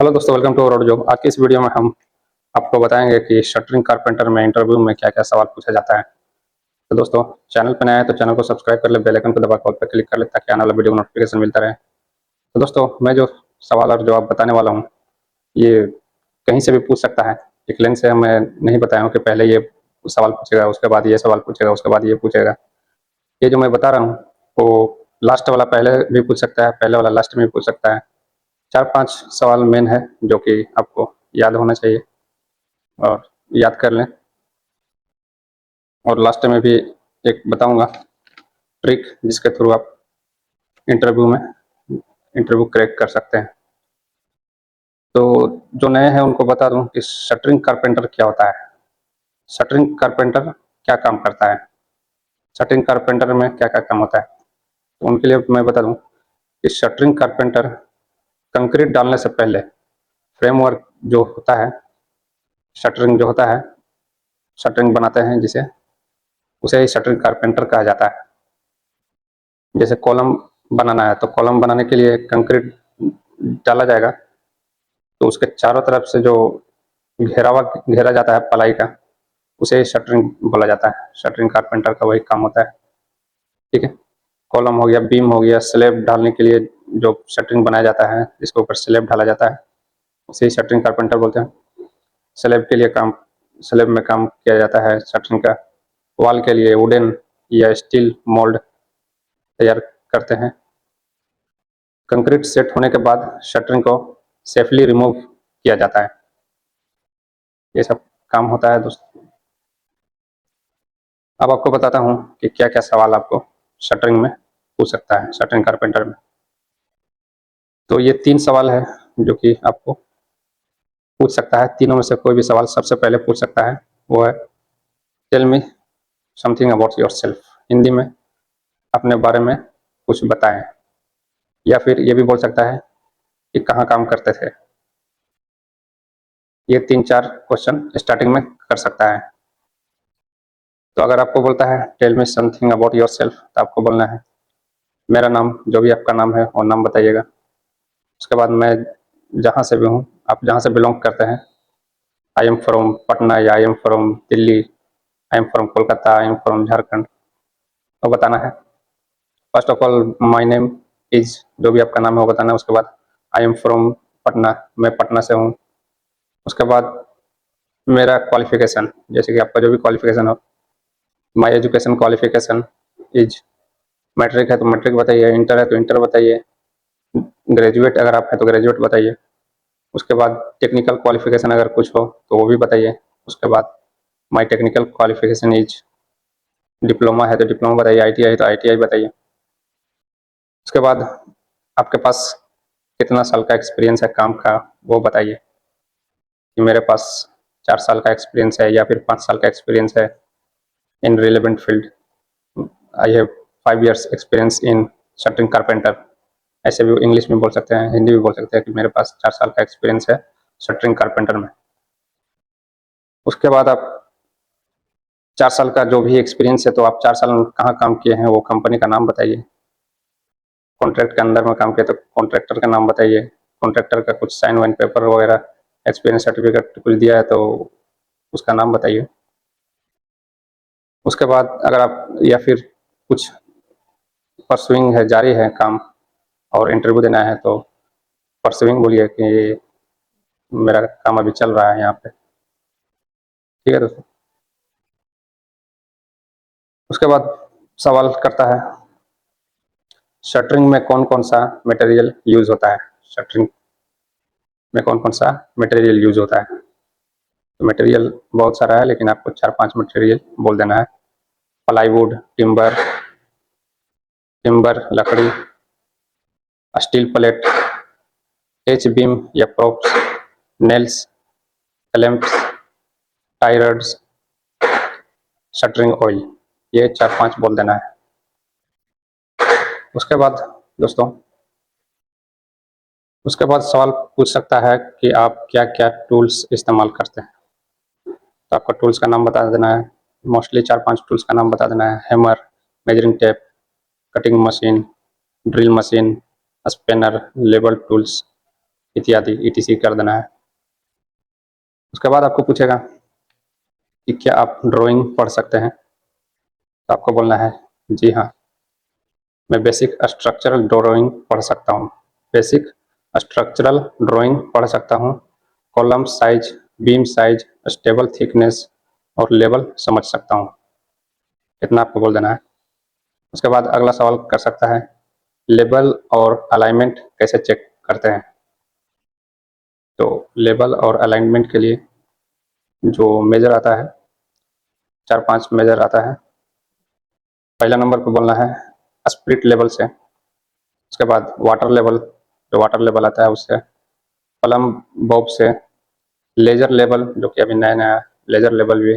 Hello दोस्तों, welcome to our job. आज की इस वीडियो में हम आपको बताएंगे कि शटरिंग कारपेंटर में इंटरव्यू में क्या क्या सवाल पूछा जाता है। तो दोस्तों, चैनल पर नया है तो चैनल को सब्सक्राइब कर ले, बेल आइकन को दबा कॉल पर क्लिक कर ले ताकि आने वाला वीडियो को नोटिफिकेशन मिलता रहे। तो दोस्तों, मैं जो सवाल और जवाब बताने वाला हूँ ये कहीं से भी पूछ सकता है। एक लाइन से हमें नहीं बताया हूँ कि पहले ये सवाल पूछेगा, उसके बाद ये सवाल पूछेगा, उसके बाद ये पूछेगा। ये जो मैं बता रहा हूँ वो लास्ट वाला पहले भी पूछ सकता है, पहले वाला लास्ट में भी पूछ सकता है। 4-5 सवाल मेन है जो कि आपको याद होना चाहिए और याद कर लें। और लास्ट में भी एक बताऊंगा ट्रिक जिसके थ्रू आप इंटरव्यू में इंटरव्यू क्रैक कर सकते हैं। तो जो नए हैं उनको बता दूं कि शटरिंग कारपेंटर क्या होता है, शटरिंग कारपेंटर क्या काम करता है, शटरिंग कारपेंटर में क्या क्या काम होता है। तो उनके लिए मैं बता दूं कि शटरिंग कारपेंटर कंक्रीट डालने से पहले फ्रेमवर्क जो होता है, शटरिंग जो होता है, शटरिंग बनाते हैं जिसे, उसे ही शटरिंग कारपेंटर कहा जाता है। जैसे कॉलम बनाना है तो कॉलम बनाने के लिए कंक्रीट डाला जाएगा, तो उसके चारों तरफ से जो घेरा जाता है पलाई का, उसे शटरिंग बोला जाता है। शटरिंग कारपेंटर का वही काम होता है। ठीक है, कॉलम हो गया, बीम हो गया, स्लैब डालने के लिए जो शटरिंग बनाया जाता है, जिसके ऊपर स्लैब ढाला जाता है, उसे ही शटरिंग कारपेंटर बोलते हैं। स्लैब के लिए काम, स्लैब में काम किया जाता है शटरिंग का। वॉल के लिए वुडन या स्टील मोल्ड तैयार करते हैं। कंक्रीट सेट होने के बाद शटरिंग को सेफली रिमूव किया जाता है। ये सब काम होता है दोस्तों। अब आपको बताता हूँ कि क्या क्या सवाल आपको शटरिंग में पूछ सकता है, शटरिंग कारपेंटर में। तो ये 3 सवाल है जो कि आपको पूछ सकता है। तीनों में से कोई भी सवाल सबसे पहले पूछ सकता है। वो है, tell me something about yourself. Hindi में अपने बारे में कुछ बताएं। या फिर ये भी बोल सकता है कि कहाँ काम करते थे। ये 3-4 क्वेश्चन स्टार्टिंग में कर सकता है। तो अगर आपको बोलता है tell me something about yourself, तो आपको बोलना है मेरा नाम, जो भी आपका नाम है वो नाम बताइएगा। उसके बाद मैं जहाँ से भी हूँ, आप जहाँ से बिलोंग करते हैं, आई एम फ्रॉम पटना या I am from Delhi, I am from Kolkata, I am from Jharkhand, वो बताना है। First of all my name is, जो भी आपका नाम है वो बताना है। उसके बाद आई एम फ्रॉम पटना, मैं पटना से हूँ। उसके बाद मेरा क्वालिफिकेशन, जैसे कि आपका जो भी क्वालिफिकेशन हो। My education qualification is, matric है तो मैट्रिक बताइए, इंटर है तो इंटर बताइए, ग्रेजुएट अगर आप हैं तो ग्रेजुएट बताइए। उसके बाद टेक्निकल क्वालिफिकेशन अगर कुछ हो तो वो भी बताइए। उसके बाद my technical qualification is, diploma है तो डिप्लोमा बताइए, आईटीआई है तो आईटीआई बताइए। उसके बाद आपके पास कितना साल का एक्सपीरियंस है काम का, वो बताइए कि मेरे पास 4 साल का एक्सपीरियंस है या फिर 5 साल का एक्सपीरियंस है इन relevant field. I have 5 years experience in shuttering carpenter. ऐसे भी इंग्लिश में बोल सकते हैं, हिंदी में बोल सकते हैं कि मेरे पास 4 साल का एक्सपीरियंस है शटरिंग कारपेंटर में। उसके बाद आप 4 साल का जो भी एक्सपीरियंस है, तो आप 4 साल में कहाँ काम किए हैं वो कंपनी का नाम बताइए। कॉन्ट्रैक्ट के अंदर में काम किया तो कॉन्ट्रैक्टर का नाम बताइए। कॉन्ट्रैक्टर का कुछ साइन वाइन पेपर वगैरह, एक्सपीरियंस सर्टिफिकेट कुछ दिया है तो उसका नाम बताइए। उसके बाद अगर आप या फिर कुछ परसुइंग है, जारी है काम और इंटरव्यू देना है, तो परसुइंग बोलिए कि मेरा काम अभी चल रहा है यहाँ पे। ठीक है दोस्तों। उसके बाद सवाल करता है शटरिंग में कौन कौन सा मटेरियल यूज होता है। शटरिंग में कौन कौन सा मटेरियल यूज होता है। तो मटेरियल बहुत सारा है, लेकिन आपको 4-5 मटेरियल बोल देना है। प्लाईवुड, टिम्बर, टिम्बर लकड़ी, स्टील प्लेट, एच बीम या props, nails, clamps, tie rods, shuttering oil, ये 4-5 बोल देना है। उसके बाद दोस्तों, उसके बाद सवाल पूछ सकता है कि आप क्या क्या टूल्स इस्तेमाल करते हैं। तो आपका टूल्स का नाम बता देना है। मोस्टली 4-5 टूल्स का नाम बता देना है। Hammer, measuring tape, cutting machine, drill machine, spanner, label tools, इत्यादि ETC कर देना है। उसके बाद आपको पूछेगा कि क्या आप ड्राइंग पढ़ सकते हैं, तो आपको बोलना है जी हाँ, मैं बेसिक स्ट्रक्चरल ड्राइंग पढ़ सकता हूँ। बेसिक स्ट्रक्चरल ड्राइंग पढ़ सकता हूँ, column size, beam size, stable thickness और लेवल समझ सकता हूँ। इतना आपको बोल देना है। उसके बाद अगला सवाल कर सकता है, लेवल और अलाइनमेंट कैसे चेक करते हैं। तो लेवल और अलाइनमेंट के लिए जो मेजर आता है, 4-5 मेजर आता है। पहला नंबर पे बोलना है स्पिरिट लेवल से। उसके बाद वाटर लेवल, जो वाटर लेवल आता है उससे, प्लम बॉब से, लेजर लेवल जो कि अभी नया नया लेजर लेवल भी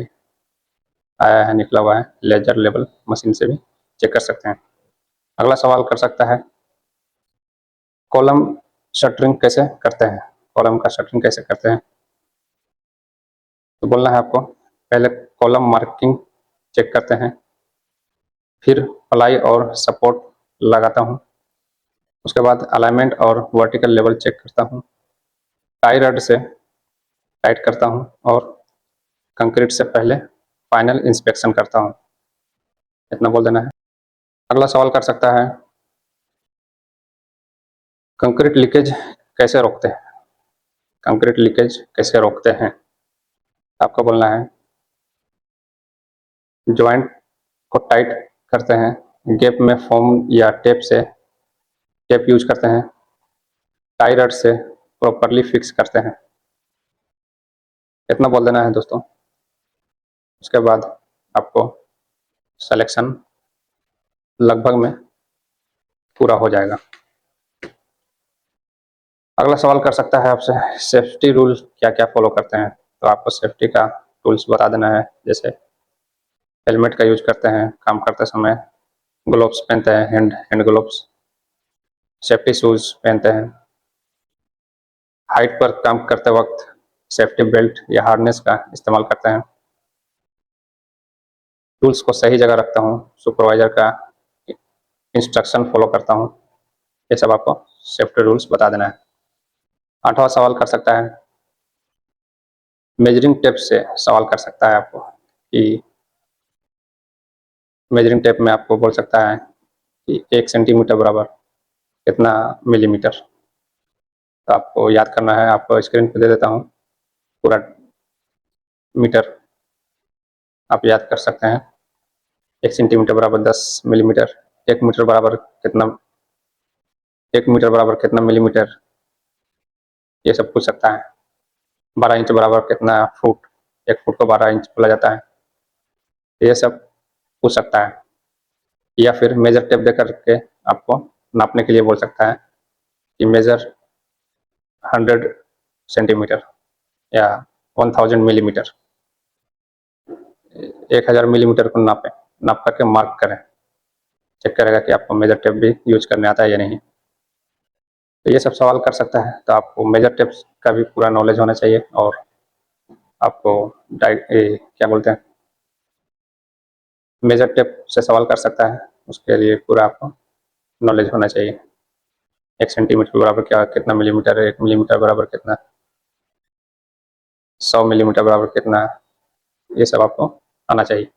आया है, निकला हुआ है, लेजर लेवल मशीन से भी चेक कर सकते हैं। अगला सवाल कर सकता है, कॉलम शटरिंग कैसे करते हैं, कॉलम का शटरिंग कैसे करते हैं। तो बोलना है आपको, पहले कॉलम मार्किंग चेक करते हैं, फिर प्लाई और सपोर्ट लगाता हूँ, उसके बाद अलाइनमेंट और वर्टिकल लेवल चेक करता हूँ, टाई रड से टाइट करता हूँ और कंक्रीट से पहले फाइनल इंस्पेक्शन करता हूँ। इतना बोल देना है। अगला सवाल कर सकता है, कंक्रीट लीकेज कैसे रोकते हैं, कंक्रीट लीकेज कैसे रोकते हैं। आपको बोलना है, जॉइंट को टाइट करते हैं, गैप में फोम या टेप से टेप यूज करते हैं, टाई रड से प्रॉपरली फिक्स करते हैं। इतना बोल देना है दोस्तों। उसके बाद आपको सिलेक्शन लगभग में पूरा हो जाएगा। अगला सवाल कर सकता है आपसे, सेफ्टी रूल क्या क्या फॉलो करते हैं। तो आपको सेफ्टी का रूल्स बता देना है, जैसे हेलमेट का यूज करते हैं काम करते समय, ग्लोव्स पहनते हैं, हैंड ग्लोव्स, सेफ्टी शूज पहनते हैं, हाइट पर काम करते वक्त सेफ्टी बेल्ट या हार्नेस का इस्तेमाल करते हैं, टूल्स को सही जगह रखता हूँ, सुपरवाइजर का इंस्ट्रक्शन फॉलो करता हूँ। ये सब आपको सेफ्टी रूल्स बता देना है। 8वां सवाल कर सकता है, मेजरिंग टेप से सवाल कर सकता है आपको कि मेजरिंग टेप में आपको बोल सकता है कि 1 सेंटीमीटर बराबर कितना मिलीमीटर। तो आपको याद करना है, आपको स्क्रीन पे दे देता हूँ पूरा मीटर, आप याद कर सकते हैं। 1 सेंटीमीटर बराबर 10 मिलीमीटर, 1 मीटर बराबर कितना, 1 मीटर बराबर कितना मिलीमीटर, ये सब पूछ सकता है। 12 इंच बराबर कितना फुट, 1 फुट को 12 इंच बोला जाता है, ये सब पूछ सकता है। या फिर मेजर टेप दे करके आपको नापने के लिए बोल सकता है कि मेजर 100 सेंटीमीटर या 1000 मिलीमीटर, 1000 मिलीमीटर को नापें, नाप करके मार्क करें, चेक करेगा कि आपको मेजर टेप भी यूज करने आता है या नहीं। तो ये सब सवाल कर सकता है। तो आपको मेजर टेप्स का भी पूरा नॉलेज होना चाहिए और आपको क्या बोलते हैं, मेजर टेप से सवाल कर सकता है, उसके लिए पूरा आपको नॉलेज होना चाहिए। 1 सेंटीमीटर बराबर क्या कितना मिलीमीटर है, 1 मिलीमीटर बराबर कितना, 100 मिलीमीटर बराबर कितना, ये सब आपको आना चाहिए।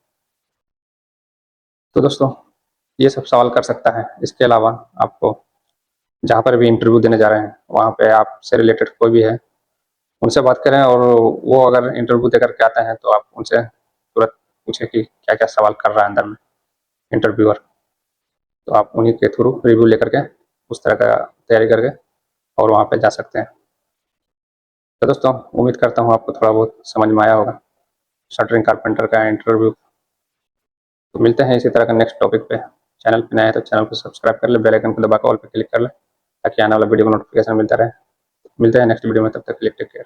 तो दोस्तों ये सब सवाल कर सकता है। इसके अलावा आपको जहाँ पर भी इंटरव्यू देने जा रहे हैं वहाँ पे आपसे रिलेटेड कोई भी है उनसे बात करें, और वो अगर इंटरव्यू देकर के आते हैं तो आप उनसे तुरंत पूछें कि क्या क्या सवाल कर रहा है अंदर में इंटरव्यूअर। तो आप उन्हीं के थ्रू रिव्यू लेकर के उस तरह का तैयारी करके और वहाँ पे जा सकते हैं। तो दोस्तों उम्मीद करता हूँ आपको थोड़ा बहुत समझ में आया होगा शटरिंग कारपेंटर का इंटरव्यू। तो मिलते हैं इसी तरह का नेक्स्ट टॉपिक पे। चैनल पे नया है तो चैनल को सब्सक्राइब कर ले, बेल आइकन को दबा कर ऑल पे क्लिक कर ले ताकि आने वाला वीडियो को नोटिफिकेशन मिलता रहे। मिलते हैं नेक्स्ट वीडियो में, तब तक के लिए टेक केयर।